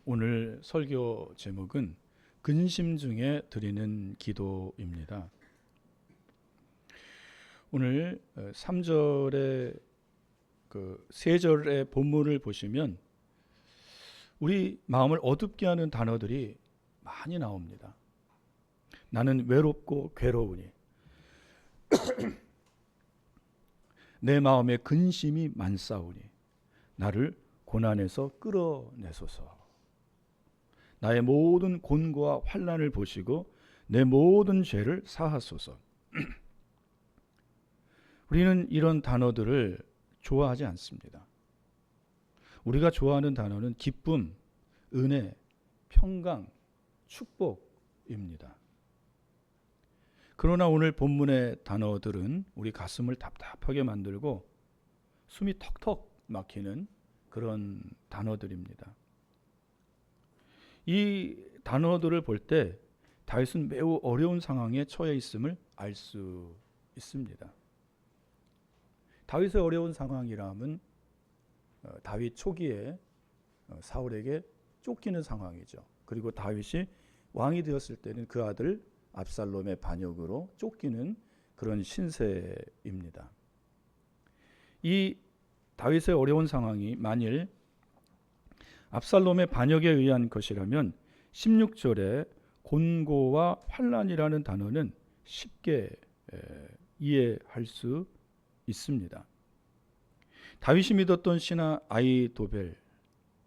오늘 설교 제목은 근심 중에 드리는 기도입니다. 오늘 3절의 세 절의 본문을 보시면 우리 마음을 어둡게 하는 단어들이 많이 나옵니다. 나는 외롭고 괴로우니 내 마음에 근심이 많사오니 나를 고난에서 끌어내소서. 나의 모든 곤고와 환난을 보시고 내 모든 죄를 사하소서. 우리는 이런 단어들을 좋아하지 않습니다. 우리가 좋아하는 단어는 기쁨, 은혜, 평강, 축복입니다. 그러나 오늘 본문의 단어들은 우리 가슴을 답답하게 만들고 숨이 턱턱 막히는 그런 단어들입니다. 이 단어들을 볼 때 다윗은 매우 어려운 상황에 처해 있음을 알 수 있습니다. 다윗의 어려운 상황이라면 다윗 초기에 사울에게 쫓기는 상황이죠. 그리고 다윗이 왕이 되었을 때는 그 아들 압살롬의 반역으로 쫓기는 그런 신세입니다. 이 다윗의 어려운 상황이 만일 압살롬의 반역에 의한 것이라면 16절에 곤고와 환난이라는 단어는 쉽게 이해할 수 있습니다. 다윗이 믿었던 신하 아히도벨,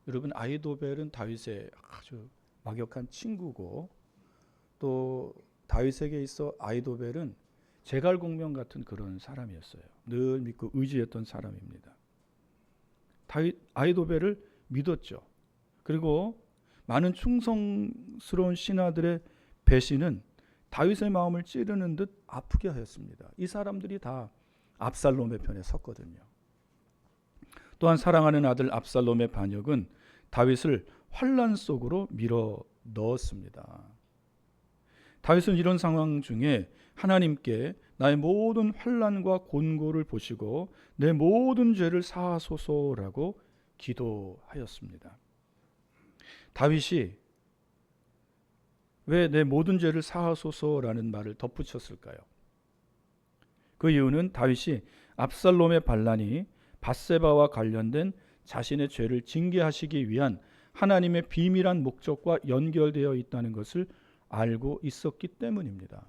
여러분 아히도벨은 다윗의 아주 막역한 친구고 또 다윗에게 있어 아히도벨은 제갈공명 같은 그런 사람이었어요. 늘 믿고 의지했던 사람입니다. 아히도벨을 믿었죠. 그리고 많은 충성스러운 신하들의 배신은 다윗의 마음을 찌르는 듯 아프게 하였습니다. 이 사람들이 다 압살롬의 편에 섰거든요. 또한 사랑하는 아들 압살롬의 반역은 다윗을 환난 속으로 밀어 넣었습니다. 다윗은 이런 상황 중에 하나님께 나의 모든 환난과 곤고를 보시고 내 모든 죄를 사하소서라고 기도하였습니다. 다윗이 왜 내 모든 죄를 사하소서라는 말을 덧붙였을까요? 그 이유는 다윗이 압살롬의 반란이 밧세바와 관련된 자신의 죄를 징계하시기 위한 하나님의 비밀한 목적과 연결되어 있다는 것을 알고 있었기 때문입니다.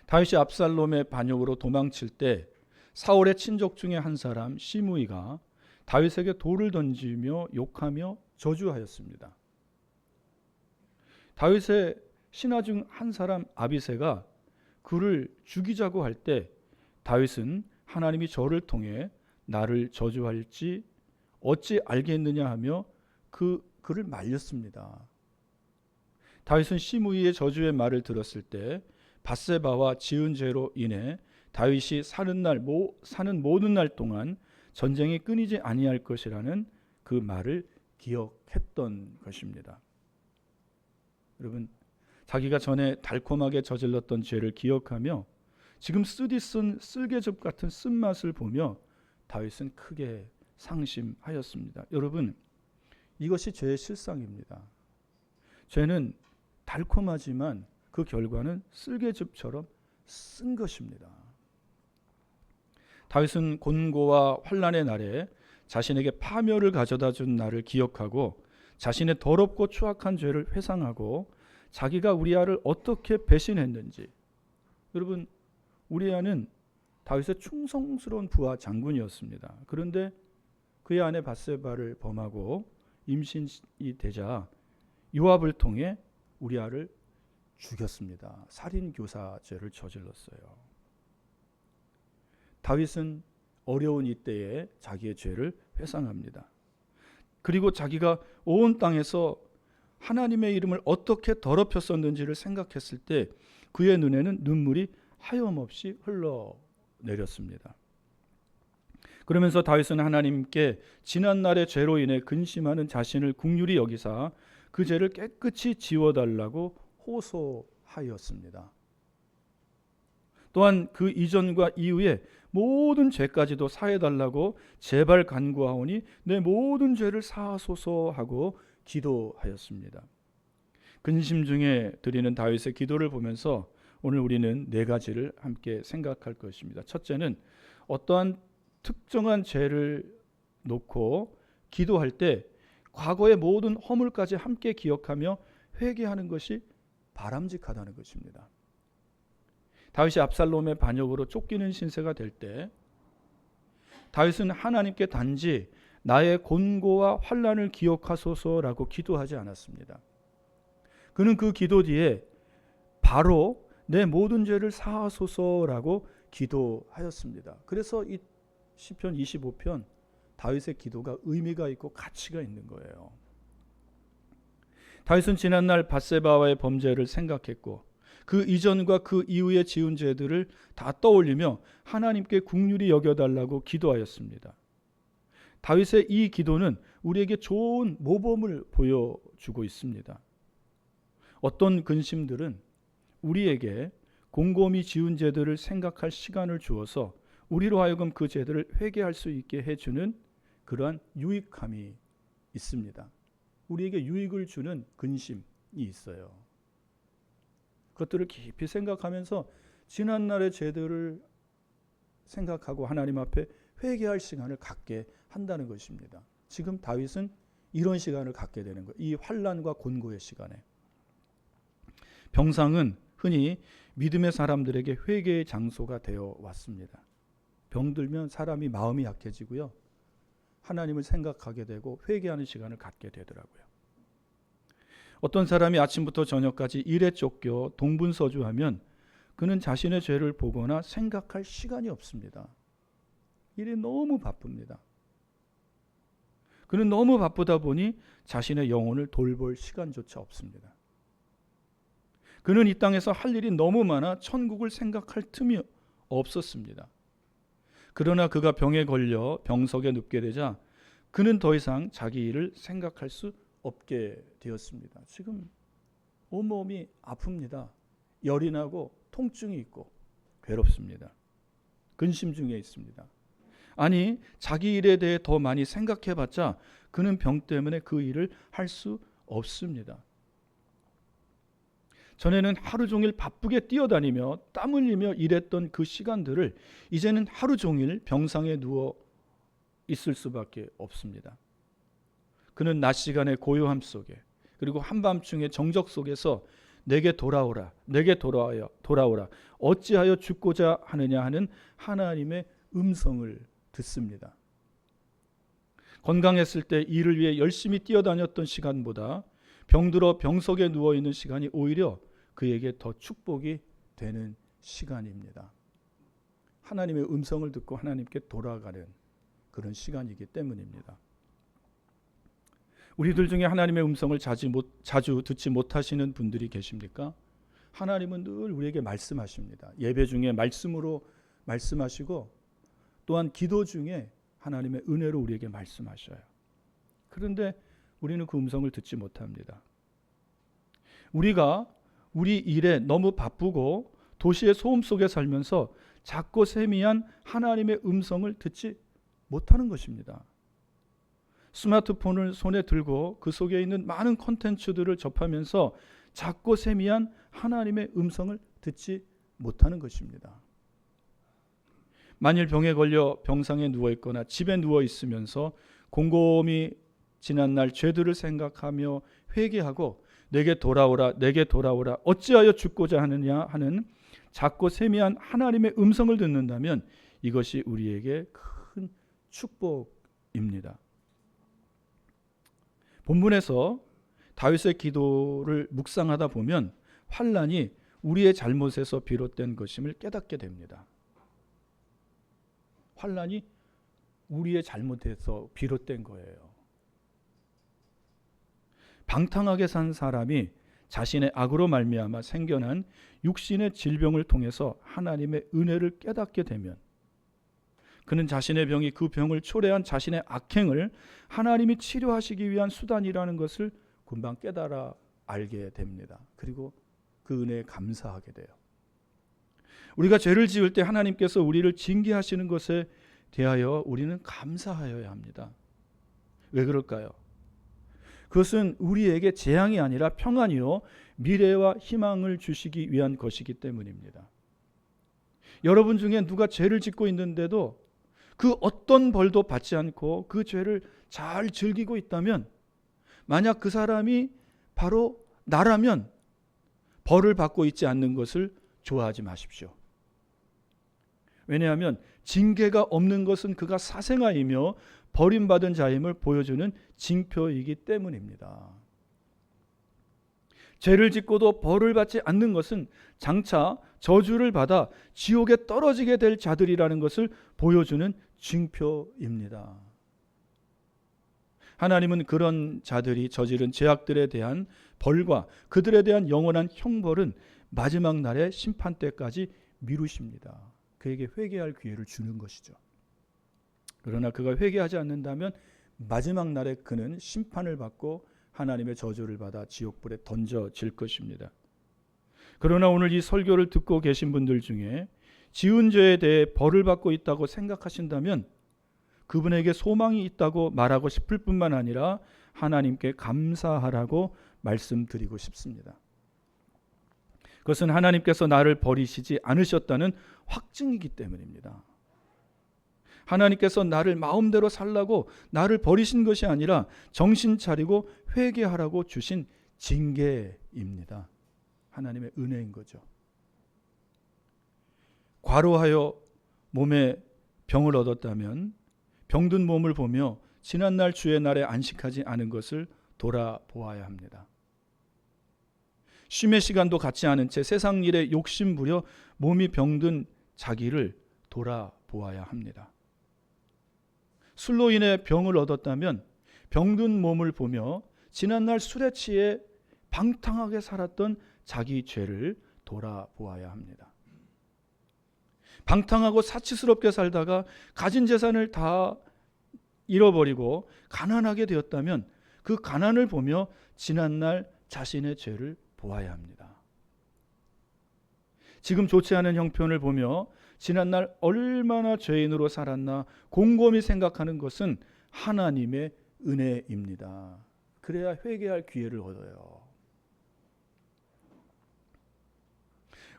다윗이 압살롬의 반역으로 도망칠 때 사울의 친족 중에 한 사람 시므이가 다윗에게 돌을 던지며 욕하며 저주하였습니다. 다윗의 신하 중 한 사람 아비새가 그를 죽이자고 할 때 다윗은 하나님이 저를 통해 나를 저주할지 어찌 알겠느냐 하며 그를 말렸습니다. 다윗은 시므이의 저주의 말을 들었을 때 밧세바와 지은 죄로 인해 다윗이 사는 모든 날 동안 전쟁이 끊이지 아니할 것이라는 그 말을 기억했던 것입니다. 여러분, 자기가 전에 달콤하게 저질렀던 죄를 기억하며 지금 쓰디쓴 쓸개즙 같은 쓴맛을 보며 다윗은 크게 상심하였습니다. 여러분, 이것이 죄의 실상입니다. 죄는 달콤하지만 그 결과는 쓸개즙처럼 쓴 것입니다. 다윗은 곤고와 환난의 날에 자신에게 파멸을 가져다 준 날을 기억하고 자신의 더럽고 추악한 죄를 회상하고 자기가 우리아를 어떻게 배신했는지. 여러분, 우리아는 다윗의 충성스러운 부하 장군이었습니다. 그런데 그의 아내 밧세바를 범하고 임신이 되자 요압을 통해 우리아를 죽였습니다. 살인교사죄를 저질렀어요. 다윗은 어려운 이때에 자기의 죄를 회상합니다. 그리고 자기가 온 땅에서 하나님의 이름을 어떻게 더럽혔었는지를 생각했을 때 그의 눈에는 눈물이 하염없이 흘러내렸습니다. 그러면서 다윗은 하나님께 지난날의 죄로 인해 근심하는 자신을 긍휼히 여기사 그 죄를 깨끗이 지워달라고 호소하였습니다. 또한 그 이전과 이후에 모든 죄까지도 사해달라고 제발 간구하오니 내 모든 죄를 사하소서 하고 기도하였습니다. 근심 중에 드리는 다윗의 기도를 보면서 오늘 우리는 네 가지를 함께 생각할 것입니다. 첫째는 어떠한 특정한 죄를 놓고 기도할 때 과거의 모든 허물까지 함께 기억하며 회개하는 것이 바람직하다는 것입니다. 다윗이 압살롬의 반역으로 쫓기는 신세가 될 때 다윗은 하나님께 단지 나의 곤고와 환난을 기억하소서라고 기도하지 않았습니다. 그는 그 기도 뒤에 바로 내 모든 죄를 사하소서라고 기도하였습니다. 그래서 이 시편 25편 다윗의 기도가 의미가 있고 가치가 있는 거예요. 다윗은 지난날 밧세바와의 범죄를 생각했고 그 이전과 그 이후에 지은 죄들을 다 떠올리며 하나님께 긍휼히 여겨달라고 기도하였습니다. 다윗의 이 기도는 우리에게 좋은 모범을 보여주고 있습니다. 어떤 근심들은 우리에게 곰곰이 지은 죄들을 생각할 시간을 주어서 우리로 하여금 그 죄들을 회개할 수 있게 해주는 그러한 유익함이 있습니다. 우리에게 유익을 주는 근심이 있어요. 그것들을 깊이 생각하면서 지난날의 죄들을 생각하고 하나님 앞에 회개할 시간을 갖게 한다는 것입니다. 지금 다윗은 이런 시간을 갖게 되는 거예요. 이 환난과 곤고의 시간에. 병상은 흔히 믿음의 사람들에게 회개의 장소가 되어 왔습니다. 병들면 사람이 마음이 약해지고요. 하나님을 생각하게 되고 회개하는 시간을 갖게 되더라고요. 어떤 사람이 아침부터 저녁까지 일에 쫓겨 동분서주하면 그는 자신의 죄를 보거나 생각할 시간이 없습니다. 일이 너무 바쁩니다. 그는 너무 바쁘다 보니 자신의 영혼을 돌볼 시간조차 없습니다. 그는 이 땅에서 할 일이 너무 많아 천국을 생각할 틈이 없었습니다. 그러나 그가 병에 걸려 병석에 눕게 되자 그는 더 이상 자기 일을 생각할 수 없게 되었습니다. 지금 온몸이 아픕니다. 열이 나고 통증이 있고 괴롭습니다. 근심 중에 있습니다. 아니, 자기 일에 대해 더 많이 생각해봤자 그는 병 때문에 그 일을 할 수 없습니다. 전에는 하루 종일 바쁘게 뛰어다니며 땀 흘리며 일했던 그 시간들을 이제는 하루 종일 병상에 누워 있을 수밖에 없습니다. 그는 낮 시간의 고요함 속에 그리고 한밤중의 정적 속에서 내게 돌아오라, 내게 돌아오라, 어찌하여 죽고자 하느냐 하는 하나님의 음성을 듣습니다. 건강했을 때 일을 위해 열심히 뛰어다녔던 시간보다 병들어 병석에 누워있는 시간이 오히려 그에게 더 축복이 되는 시간입니다. 하나님의 음성을 듣고 하나님께 돌아가는 그런 시간이기 때문입니다. 우리들 중에 하나님의 음성을 자주 듣지 못하시는 분들이 계십니까? 하나님은 늘 우리에게 말씀하십니다. 예배 중에 말씀으로 말씀하시고 또한 기도 중에 하나님의 은혜로 우리에게 말씀하셔요. 그런데 우리는 그 음성을 듣지 못합니다. 우리가 우리 일에 너무 바쁘고 도시의 소음 속에 살면서 작고 세미한 하나님의 음성을 듣지 못하는 것입니다. 스마트폰을 손에 들고 그 속에 있는 많은 콘텐츠들을 접하면서 작고 세미한 하나님의 음성을 듣지 못하는 것입니다. 만일 병에 걸려 병상에 누워있거나 집에 누워있으면서 곰곰이 지난날 죄들을 생각하며 회개하고 내게 돌아오라, 내게 돌아오라, 어찌하여 죽고자 하느냐 하는 작고 세미한 하나님의 음성을 듣는다면 이것이 우리에게 큰 축복입니다. 본문에서 다윗의 기도를 묵상하다 보면 환난이 우리의 잘못에서 비롯된 것임을 깨닫게 됩니다. 환난이 우리의 잘못에서 비롯된 거예요. 방탕하게 산 사람이 자신의 악으로 말미암아 생겨난 육신의 질병을 통해서 하나님의 은혜를 깨닫게 되면 그는 자신의 병이 그 병을 초래한 자신의 악행을 하나님이 치료하시기 위한 수단이라는 것을 금방 깨달아 알게 됩니다. 그리고 그 은혜에 감사하게 돼요. 우리가 죄를 지을 때 하나님께서 우리를 징계하시는 것에 대하여 우리는 감사하여야 합니다. 왜 그럴까요? 그것은 우리에게 재앙이 아니라 평안이요 미래와 희망을 주시기 위한 것이기 때문입니다. 여러분 중에 누가 죄를 짓고 있는데도 그 어떤 벌도 받지 않고 그 죄를 잘 즐기고 있다면, 만약 그 사람이 바로 나라면 벌을 받고 있지 않는 것을 좋아하지 마십시오. 왜냐하면 징계가 없는 것은 그가 사생아이며 버림받은 자임을 보여주는 징표이기 때문입니다. 죄를 짓고도 벌을 받지 않는 것은 장차 저주를 받아 지옥에 떨어지게 될 자들이라는 것을 보여주는 징표입니다. 하나님은 그런 자들이 저지른 죄악들에 대한 벌과 그들에 대한 영원한 형벌은 마지막 날의 심판 때까지 미루십니다. 그에게 회개할 기회를 주는 것이죠. 그러나 그가 회개하지 않는다면 마지막 날에 그는 심판을 받고 하나님의 저주를 받아 지옥불에 던져질 것입니다. 그러나 오늘 이 설교를 듣고 계신 분들 중에 지은 죄에 대해 벌을 받고 있다고 생각하신다면 그분에게 소망이 있다고 말하고 싶을 뿐만 아니라 하나님께 감사하라고 말씀드리고 싶습니다. 그것은 하나님께서 나를 버리시지 않으셨다는 확증이기 때문입니다. 하나님께서 나를 마음대로 살라고 나를 버리신 것이 아니라 정신 차리고 회개하라고 주신 징계입니다. 하나님의 은혜인 거죠. 과로하여 몸에 병을 얻었다면 병든 몸을 보며 지난날 주의 날에 안식하지 않은 것을 돌아보아야 합니다. 쉼의 시간도 갖지 않은 채 세상 일에 욕심 부려 몸이 병든 자기를 돌아보아야 합니다. 술로 인해 병을 얻었다면 병든 몸을 보며 지난날 술에 취해 방탕하게 살았던 자기 죄를 돌아보아야 합니다. 방탕하고 사치스럽게 살다가 가진 재산을 다 잃어버리고 가난하게 되었다면 그 가난을 보며 지난날 자신의 죄를 보아야 합니다. 지금 좋지 않은 형편을 보며 지난날 얼마나 죄인으로 살았나 곰곰이 생각하는 것은 하나님의 은혜입니다. 그래야 회개할 기회를 얻어요.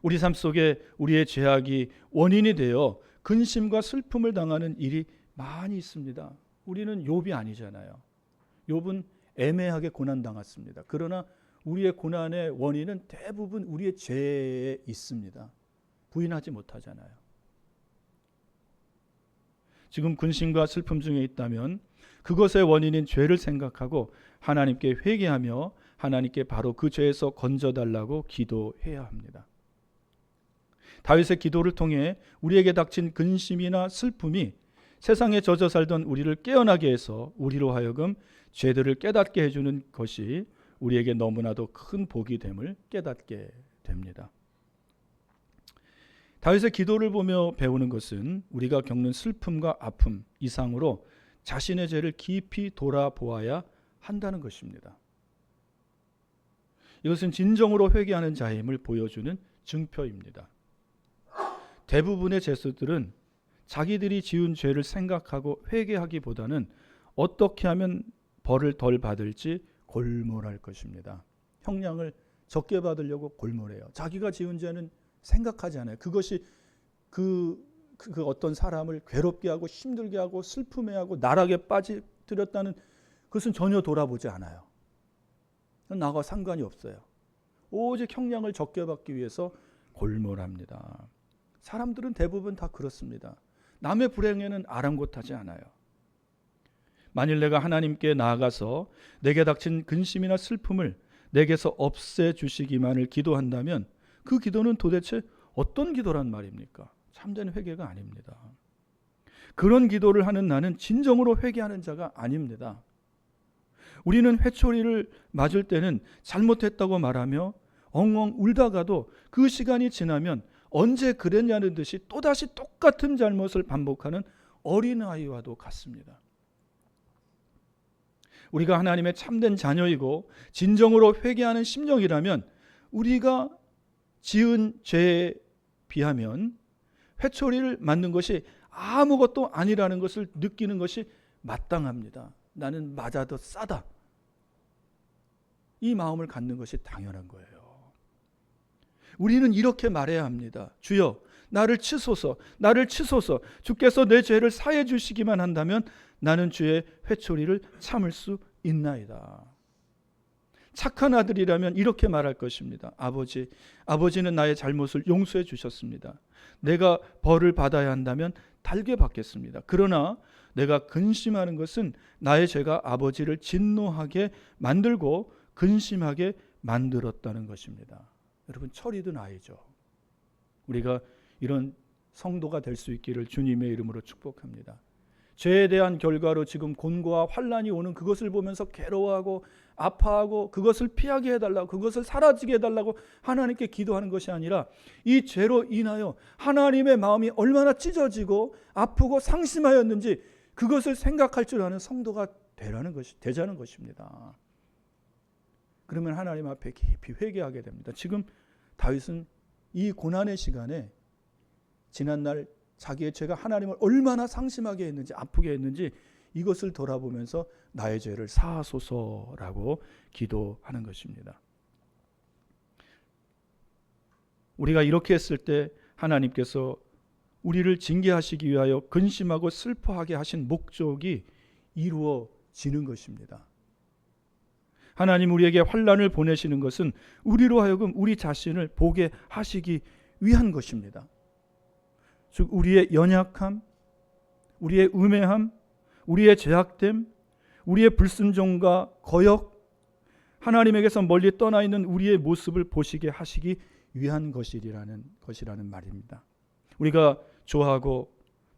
우리 삶 속에 우리의 죄악이 원인이 되어 근심과 슬픔을 당하는 일이 많이 있습니다. 우리는 욥이 아니잖아요. 욥은 애매하게 고난당했습니다. 그러나 우리의 고난의 원인은 대부분 우리의 죄에 있습니다. 부인하지 못하잖아요. 지금 근심과 슬픔 중에 있다면 그것의 원인인 죄를 생각하고 하나님께 회개하며 하나님께 바로 그 죄에서 건져달라고 기도해야 합니다. 다윗의 기도를 통해 우리에게 닥친 근심이나 슬픔이 세상에 젖어 살던 우리를 깨어나게 해서 우리로 하여금 죄들을 깨닫게 해주는 것이 우리에게 너무나도 큰 복이 됨을 깨닫게 됩니다. 다윗의 기도를 보며 배우는 것은 우리가 겪는 슬픔과 아픔 이상으로 자신의 죄를 깊이 돌아보아야 한다는 것입니다. 이것은 진정으로 회개하는 자임을 보여주는 증표입니다. 대부분의 죄수들은 자기들이 지은 죄를 생각하고 회개하기보다는 어떻게 하면 벌을 덜 받을지 골몰할 것입니다. 형량을 적게 받으려고 골몰해요. 자기가 지은 죄는 생각하지 않아요. 그것이 그 어떤 사람을 괴롭게 하고 힘들게 하고 슬픔해하고 나락에 빠뜨렸다는 그것은 전혀 돌아보지 않아요. 나와 상관이 없어요. 오직 형량을 적게 받기 위해서 골몰합니다. 사람들은 대부분 다 그렇습니다. 남의 불행에는 아랑곳하지 않아요. 만일 내가 하나님께 나아가서 내게 닥친 근심이나 슬픔을 내게서 없애주시기만을 기도한다면 그 기도는 도대체 어떤 기도란 말입니까? 참된 회개가 아닙니다. 그런 기도를 하는 나는 진정으로 회개하는 자가 아닙니다. 우리는 회초리를 맞을 때는 잘못했다고 말하며 엉엉 울다가도 그 시간이 지나면 언제 그랬냐는 듯이 또다시 똑같은 잘못을 반복하는 어린아이와도 같습니다. 우리가 하나님의 참된 자녀이고 진정으로 회개하는 심령이라면 우리가 지은 죄에 비하면 회초리를 맞는 것이 아무것도 아니라는 것을 느끼는 것이 마땅합니다. 나는 맞아도 싸다. 이 마음을 갖는 것이 당연한 거예요. 우리는 이렇게 말해야 합니다. 주여, 나를 치소서, 나를 치소서. 주께서 내 죄를 사해 주시기만 한다면 나는 주의 회초리를 참을 수 있나이다. 착한 아들이라면 이렇게 말할 것입니다. 아버지, 아버지는 나의 잘못을 용서해 주셨습니다. 내가 벌을 받아야 한다면 달게 받겠습니다. 그러나 내가 근심하는 것은 나의 죄가 아버지를 진노하게 만들고 근심하게 만들었다는 것입니다. 여러분, 철이든 아이죠. 우리가 이런 성도가 될 수 있기를 주님의 이름으로 축복합니다. 죄에 대한 결과로 지금 곤고와 환난이 오는 그것을 보면서 괴로워하고 아파하고 그것을 피하게 해달라고, 그것을 사라지게 해달라고 하나님께 기도하는 것이 아니라 이 죄로 인하여 하나님의 마음이 얼마나 찢어지고 아프고 상심하였는지 그것을 생각할 줄 아는 성도가 되자는 것입니다. 그러면 하나님 앞에 깊이 회개하게 됩니다. 지금 다윗은 이 고난의 시간에 지난날 자기의 죄가 하나님을 얼마나 상심하게 했는지, 아프게 했는지 이것을 돌아보면서 나의 죄를 사하소서라고 기도하는 것입니다. 우리가 이렇게 했을 때 하나님께서 우리를 징계하시기 위하여 근심하고 슬퍼하게 하신 목적이 이루어지는 것입니다. 하나님 우리에게 환난을 보내시는 것은 우리로 하여금 우리 자신을 보게 하시기 위한 것입니다. 즉 우리의 연약함, 우리의 음해함, 우리의 죄악됨, 우리의 불순종과 거역, 하나님에게서 멀리 떠나 있는 우리의 모습을 보시게 하시기 위한 것이라는 말입니다. 우리가 좋아하고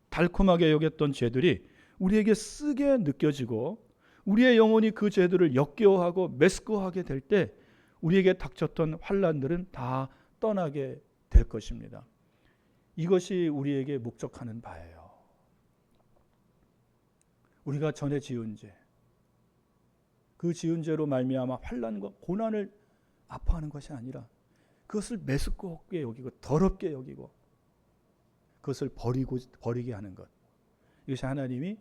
달콤하게 여겼던 죄들이 우리에게 쓰게 느껴지고 우리의 영혼이 그 죄들을 역겨워하고 메스꺼워하게 될 때 우리에게 닥쳤던 환난들은 다 떠나게 될 것입니다. 이것이 우리에게 목적하는 바예요. 우리가 전에 지은 죄, 그 지은 죄로 말미암아 환난과 고난을 아파하는 것이 아니라 그것을 메스껍게 여기고 더럽게 여기고 그것을 버리게 하는 것, 이것이 하나님이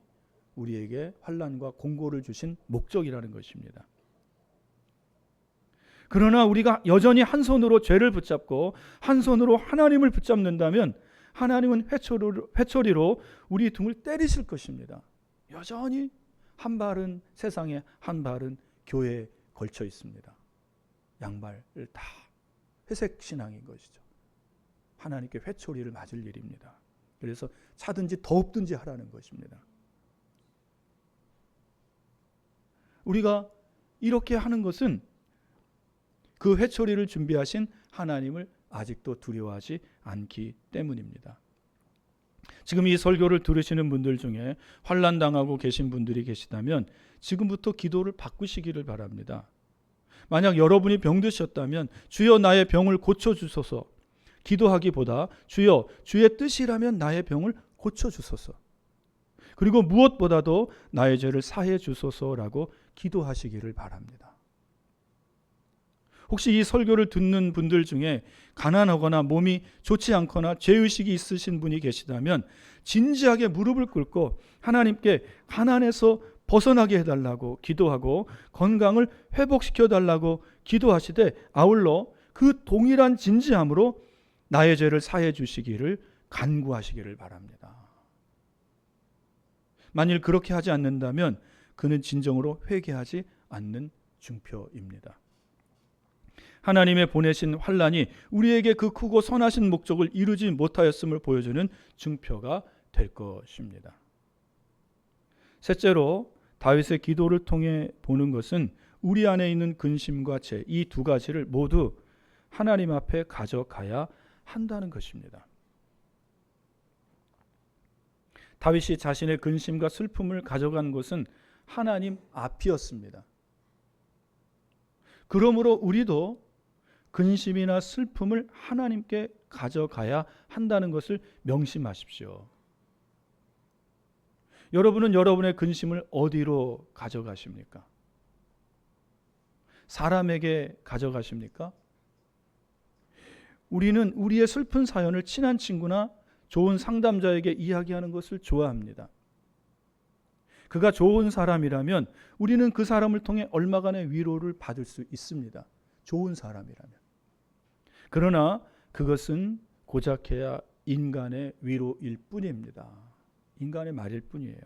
우리에게 환난과 공고를 주신 목적이라는 것입니다. 그러나 우리가 여전히 한 손으로 죄를 붙잡고 한 손으로 하나님을 붙잡는다면 하나님은 회초리로 우리 등을 때리실 것입니다. 여전히 한 발은 세상에, 한 발은 교회에 걸쳐 있습니다. 양발을 다 회색 신앙인 것이죠. 하나님께 회초리를 맞을 일입니다. 그래서 차든지 더웁든지 하라는 것입니다. 우리가 이렇게 하는 것은 그 회초리를 준비하신 하나님을 아직도 두려워하지 않기 때문입니다. 지금 이 설교를 들으시는 분들 중에 환난 당하고 계신 분들이 계시다면 지금부터 기도를 바꾸시기를 바랍니다. 만약 여러분이 병드셨다면 주여 나의 병을 고쳐주소서 기도하기보다 주여 주의 뜻이라면 나의 병을 고쳐주소서, 그리고 무엇보다도 나의 죄를 사해 주소서라고 기도하시기를 바랍니다. 혹시 이 설교를 듣는 분들 중에 가난하거나 몸이 좋지 않거나 죄의식이 있으신 분이 계시다면 진지하게 무릎을 꿇고 하나님께 가난에서 벗어나게 해달라고 기도하고 건강을 회복시켜 달라고 기도하시되 아울러 그 동일한 진지함으로 나의 죄를 사해 주시기를 간구하시기를 바랍니다. 만일 그렇게 하지 않는다면 그는 진정으로 회개하지 않는 증표입니다. 하나님의 보내신 환난이 우리에게 그 크고 선하신 목적을 이루지 못하였음을 보여주는 증표가 될 것입니다. 셋째로 다윗의 기도를 통해 보는 것은 우리 안에 있는 근심과 죄, 이 두 가지를 모두 하나님 앞에 가져가야 한다는 것입니다. 다윗이 자신의 근심과 슬픔을 가져간 곳은 하나님 앞이었습니다. 그러므로 우리도 근심이나 슬픔을 하나님께 가져가야 한다는 것을 명심하십시오. 여러분은 여러분의 근심을 어디로 가져가십니까? 사람에게 가져가십니까? 우리는 우리의 슬픈 사연을 친한 친구나 좋은 상담자에게 이야기하는 것을 좋아합니다. 그가 좋은 사람이라면 우리는 그 사람을 통해 얼마간의 위로를 받을 수 있습니다. 좋은 사람이라면. 그러나 그것은 고작해야 인간의 위로일 뿐입니다. 인간의 말일 뿐이에요.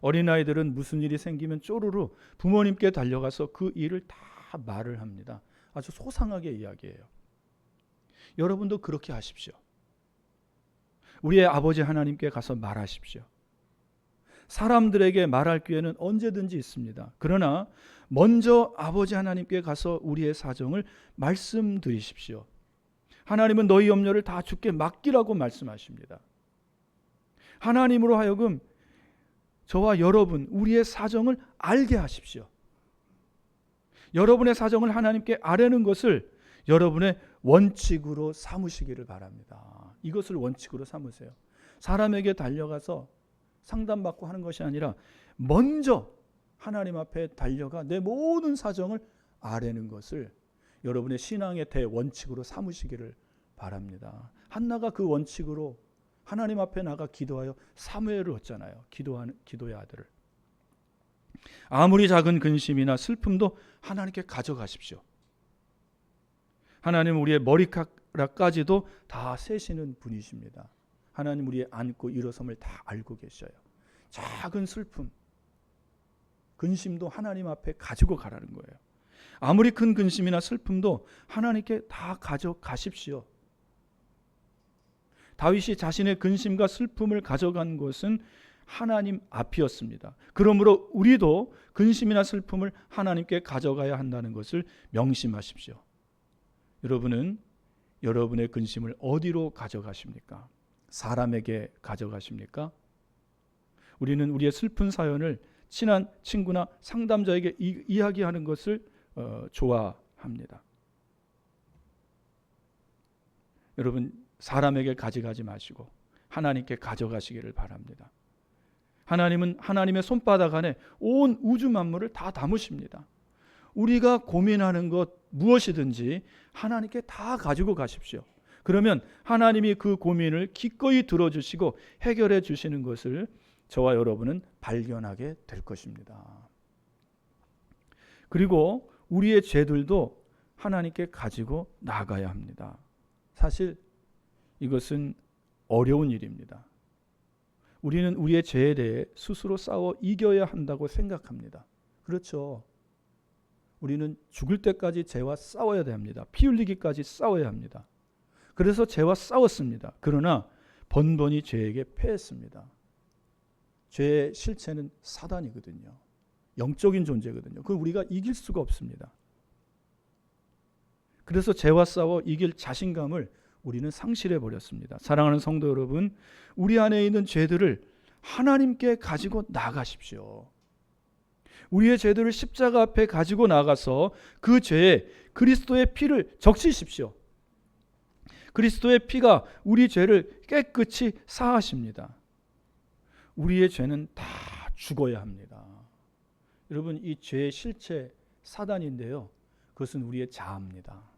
어린아이들은 무슨 일이 생기면 쪼르르 부모님께 달려가서 그 일을 다 말을 합니다. 아주 소상하게 이야기해요. 여러분도 그렇게 하십시오. 우리의 아버지 하나님께 가서 말하십시오. 사람들에게 말할 기회는 언제든지 있습니다. 그러나 먼저 아버지 하나님께 가서 우리의 사정을 말씀드리십시오. 하나님은 너희 염려를 다 주께 맡기라고 말씀하십니다. 하나님으로 하여금 저와 여러분, 우리의 사정을 알게 하십시오. 여러분의 사정을 하나님께 아뢰는 것을 여러분의 원칙으로 삼으시기를 바랍니다. 이것을 원칙으로 삼으세요. 사람에게 달려가서 상담받고 하는 것이 아니라 먼저 하나님 앞에 달려가 내 모든 사정을 아뢰는 것을 여러분의 신앙의 대원칙으로 삼으시기를 바랍니다. 한나가 그 원칙으로 하나님 앞에 나가 기도하여 사무엘을 얻잖아요. 기도의 아들을. 아무리 작은 근심이나 슬픔도 하나님께 가져가십시오. 하나님 우리의 머리카락까지도 다 세시는 분이십니다. 하나님 우리의 앉고 일어섬을 다 알고 계셔요. 작은 슬픔, 근심도 하나님 앞에 가지고 가라는 거예요. 아무리 큰 근심이나 슬픔도 하나님께 다 가져가십시오. 다윗이 자신의 근심과 슬픔을 가져간 것은 하나님 앞이었습니다. 그러므로 우리도 근심이나 슬픔을 하나님께 가져가야 한다는 것을 명심하십시오. 여러분은 여러분의 근심을 어디로 가져가십니까? 사람에게 가져가십니까? 우리는 우리의 슬픈 사연을 친한 친구나 상담자에게 이야기하는 것을 좋아합니다. 여러분, 사람에게 가져가지 마시고 하나님께 가져가시기를 바랍니다. 하나님은 하나님의 손바닥 안에 온 우주 만물을 다 담으십니다. 우리가 고민하는 것 무엇이든지 하나님께 다 가지고 가십시오. 그러면 하나님이 그 고민을 기꺼이 들어주시고 해결해 주시는 것을 저와 여러분은 발견하게 될 것입니다. 그리고 우리의 죄들도 하나님께 가지고 나가야 합니다. 사실 이것은 어려운 일입니다. 우리는 우리의 죄에 대해 스스로 싸워 이겨야 한다고 생각합니다. 그렇죠. 우리는 죽을 때까지 죄와 싸워야 됩니다. 피 흘리기까지 싸워야 합니다. 그래서 죄와 싸웠습니다. 그러나 번번이 죄에게 패했습니다. 죄의 실체는 사단이거든요. 영적인 존재거든요. 그걸 우리가 이길 수가 없습니다. 그래서 죄와 싸워 이길 자신감을 우리는 상실해 버렸습니다. 사랑하는 성도 여러분, 우리 안에 있는 죄들을 하나님께 가지고 나가십시오. 우리의 죄들을 십자가 앞에 가지고 나가서 그 죄에 그리스도의 피를 적시십시오. 그리스도의 피가 우리 죄를 깨끗이 사하십니다. 우리의 죄는 다 죽어야 합니다. 여러분, 이 죄의 실체 사단인데요. 그것은 우리의 자아입니다.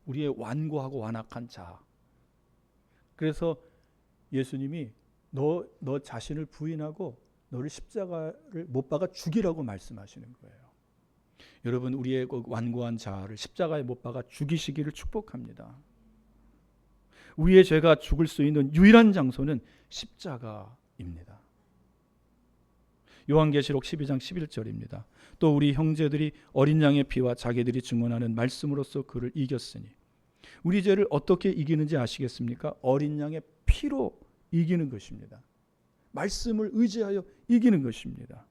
우리의 완고하고 완악한 자아. 그래서 예수님이 너 자신을 부인하고 너를 십자가를 못 박아 죽이라고 말씀하시는 거예요. 여러분, 우리의 그 완고한 자아를 십자가에 못 박아 죽이시기를 축복합니다. 우리의 죄가 죽을 수 있는 유일한 장소는 십자가입니다. 요한계시록 12장 11절입니다. 또 우리 형제들이 어린 양의 피와 자기들이 증언하는 말씀으로써 그를 이겼으니. 우리 죄를 어떻게 이기는지 아시겠습니까? 어린 양의 피로 이기는 것입니다. 말씀을 의지하여 이기는 것입니다.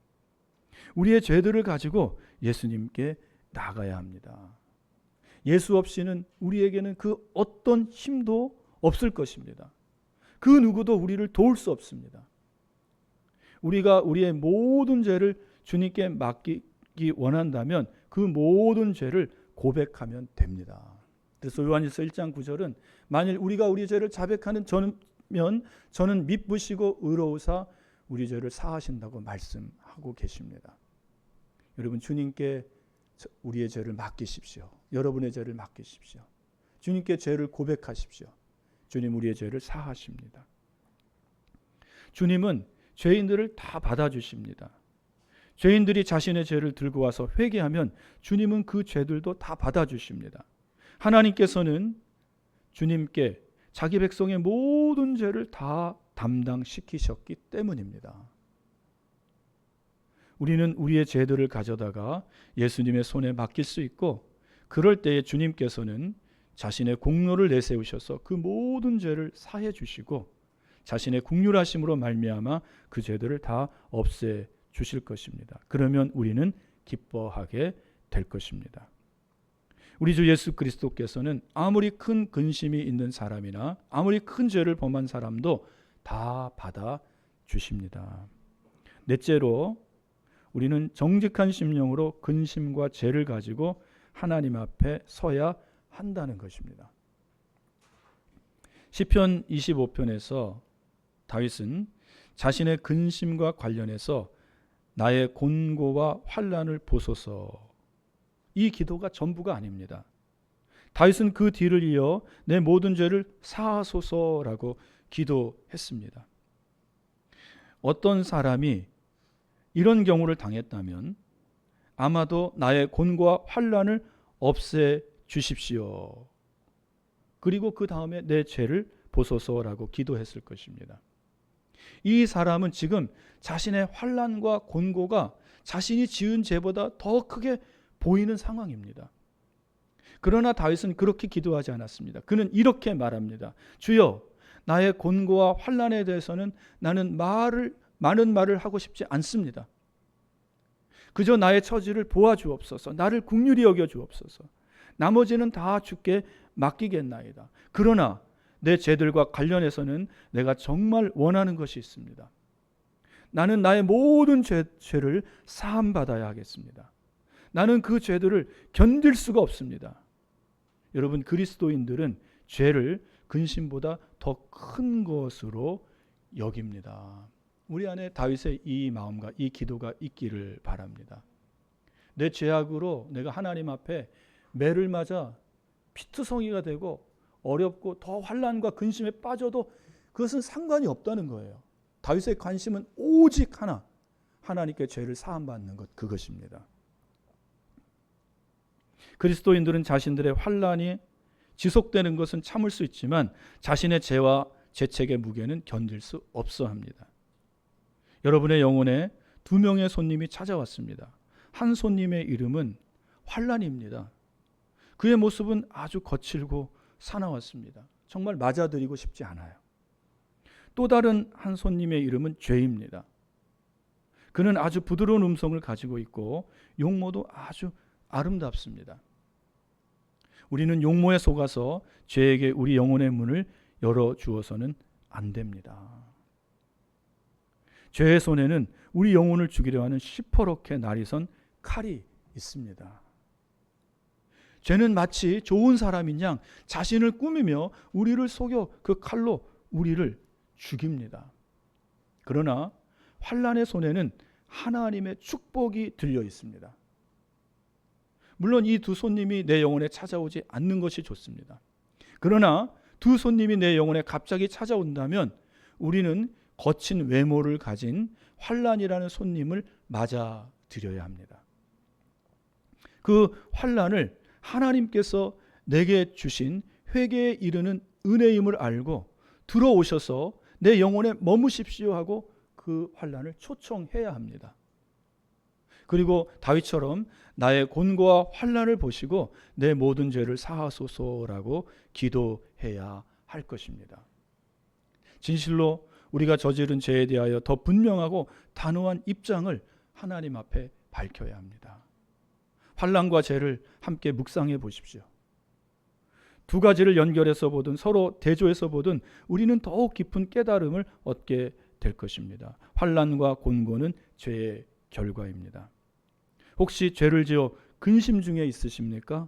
우리의 죄들을 가지고 예수님께 나가야 합니다. 예수 없이는 우리에게는 그 어떤 힘도 없을 것입니다. 그 누구도 우리를 도울 수 없습니다. 우리가 우리의 모든 죄를 주님께 맡기기 원한다면 그 모든 죄를 고백하면 됩니다. 그래서 요한일서 1장 9절은 만일 우리가 우리 죄를 자백하는 저는 미쁘시고 의로우사 우리 죄를 사하신다고 말씀하고 계십니다. 여러분, 주님께 우리의 죄를 맡기십시오. 여러분의 죄를 맡기십시오. 주님께 죄를 고백하십시오. 주님 우리의 죄를 사하십니다. 주님은 죄인들을 다 받아주십니다. 죄인들이 자신의 죄를 들고 와서 회개하면 주님은 그 죄들도 다 받아주십니다. 하나님께서는 주님께 자기 백성의 모든 죄를 다 담당시키셨기 때문입니다. 우리는 우리의 죄들을 가져다가 예수님의 손에 맡길 수 있고, 그럴 때에 주님께서는 자신의 공로를 내세우셔서 그 모든 죄를 사해 주시고 자신의 긍휼하심으로 말미암아 그 죄들을 다 없애 주실 것입니다. 그러면 우리는 기뻐하게 될 것입니다. 우리 주 예수 그리스도께서는 아무리 큰 근심이 있는 사람이나 아무리 큰 죄를 범한 사람도 다 받아 주십니다. 넷째로 우리는 정직한 심령으로 근심과 죄를 가지고 하나님 앞에 서야 한다는 것입니다. 시편 25편에서 다윗은 자신의 근심과 관련해서 나의 곤고와 환난을 보소서, 이 기도가 전부가 아닙니다. 다윗은 그 뒤를 이어 내 모든 죄를 사하소서라고 기도했습니다. 어떤 사람이 이런 경우를 당했다면 아마도 나의 곤고와 환난을 없애 주십시오. 그리고 그 다음에 내 죄를 보소서라고 기도했을 것입니다. 이 사람은 지금 자신의 환난과 곤고가 자신이 지은 죄보다 더 크게 보이는 상황입니다. 그러나 다윗은 그렇게 기도하지 않았습니다. 그는 이렇게 말합니다. 주여, 나의 곤고와 환난에 대해서는 나는 많은 말을 하고 싶지 않습니다. 그저 나의 처지를 보아주옵소서. 나를 긍휼히 여겨주옵소서. 나머지는 다 주께 맡기겠나이다. 그러나 내 죄들과 관련해서는 내가 정말 원하는 것이 있습니다. 나는 나의 모든 죄를 사함받아야 하겠습니다. 나는 그 죄들을 견딜 수가 없습니다. 여러분, 그리스도인들은 죄를 근심보다 더 큰 것으로 여깁니다. 우리 안에 다윗의 이 마음과 이 기도가 있기를 바랍니다. 내 죄악으로 내가 하나님 앞에 매를 맞아 피투성이가 되고 어렵고 더 환난과 근심에 빠져도 그것은 상관이 없다는 거예요. 다윗의 관심은 오직 하나, 하나님께 죄를 사함받는 것, 그것입니다. 그리스도인들은 자신들의 환난이 지속되는 것은 참을 수 있지만 자신의 죄와 죄책의 무게는 견딜 수 없어 합니다. 여러분의 영혼에 두 명의 손님이 찾아왔습니다. 한 손님의 이름은 환난입니다. 그의 모습은 아주 거칠고 사나웠습니다. 정말 맞아들이고 싶지 않아요. 또 다른 한 손님의 이름은 죄입니다. 그는 아주 부드러운 음성을 가지고 있고 용모도 아주 아름답습니다. 우리는 용모에 속아서 죄에게 우리 영혼의 문을 열어주어서는 안 됩니다. 죄의 손에는 우리 영혼을 죽이려 하는 시퍼렇게 날이 선 칼이 있습니다. 죄는 마치 좋은 사람인 양 자신을 꾸미며 우리를 속여 그 칼로 우리를 죽입니다. 그러나 환난의 손에는 하나님의 축복이 들려 있습니다. 물론 이 두 손님이 내 영혼에 찾아오지 않는 것이 좋습니다. 그러나 두 손님이 내 영혼에 갑자기 찾아온다면 우리는 거친 외모를 가진 환난이라는 손님을 맞아들여야 합니다. 그 환난을 하나님께서 내게 주신 회개에 이르는 은혜임을 알고 들어오셔서 내 영혼에 머무십시오 하고 그 환난을 초청해야 합니다. 그리고 다윗처럼 나의 곤고와 환난을 보시고 내 모든 죄를 사하소서라고 기도해야 할 것입니다. 진실로 우리가 저지른 죄에 대하여 더 분명하고 단호한 입장을 하나님 앞에 밝혀야 합니다. 환난과 죄를 함께 묵상해 보십시오. 두 가지를 연결해서 보든 서로 대조해서 보든 우리는 더욱 깊은 깨달음을 얻게 될 것입니다. 환난과 곤고는 죄의 결과입니다. 혹시 죄를 지어 근심 중에 있으십니까?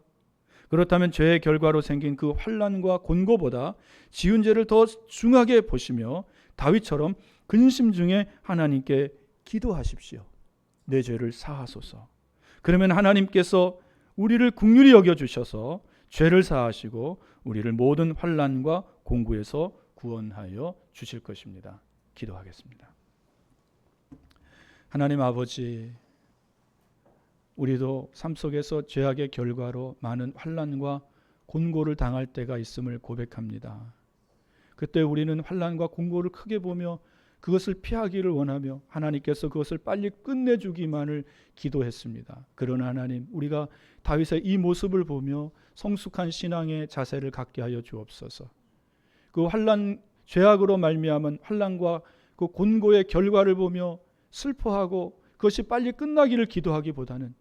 그렇다면 죄의 결과로 생긴 그 환난과 곤고보다 지은 죄를 더 중하게 보시며 다윗처럼 근심 중에 하나님께 기도하십시오. 내 죄를 사하소서. 그러면 하나님께서 우리를 긍휼히 여겨주셔서 죄를 사하시고 우리를 모든 환난과 공고에서 구원하여 주실 것입니다. 기도하겠습니다. 하나님 아버지, 우리도 삶 속에서 죄악의 결과로 많은 환난과 곤고를 당할 때가 있음을 고백합니다. 그때 우리는 환난과 곤고를 크게 보며 그것을 피하기를 원하며 하나님께서 그것을 빨리 끝내주기만을 기도했습니다. 그러나 하나님, 우리가 다윗의 이 모습을 보며 성숙한 신앙의 자세를 갖게 하여 주옵소서. 그 환난, 죄악으로 말미암은 환난과 그 곤고의 결과를 보며 슬퍼하고 그것이 빨리 끝나기를 기도하기보다는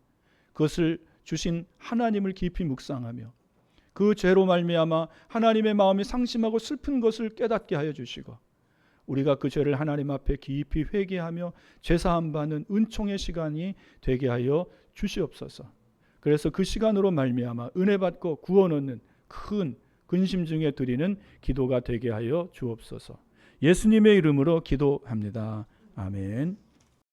그것을 주신 하나님을 깊이 묵상하며 그 죄로 말미암아 하나님의 마음이 상심하고 슬픈 것을 깨닫게 하여 주시고 우리가 그 죄를 하나님 앞에 깊이 회개하며 죄사함 받는 은총의 시간이 되게 하여 주시옵소서. 그래서 그 시간으로 말미암아 은혜 받고 구원 얻는 큰 근심 중에 드리는 기도가 되게 하여 주옵소서. 예수님의 이름으로 기도합니다. 아멘.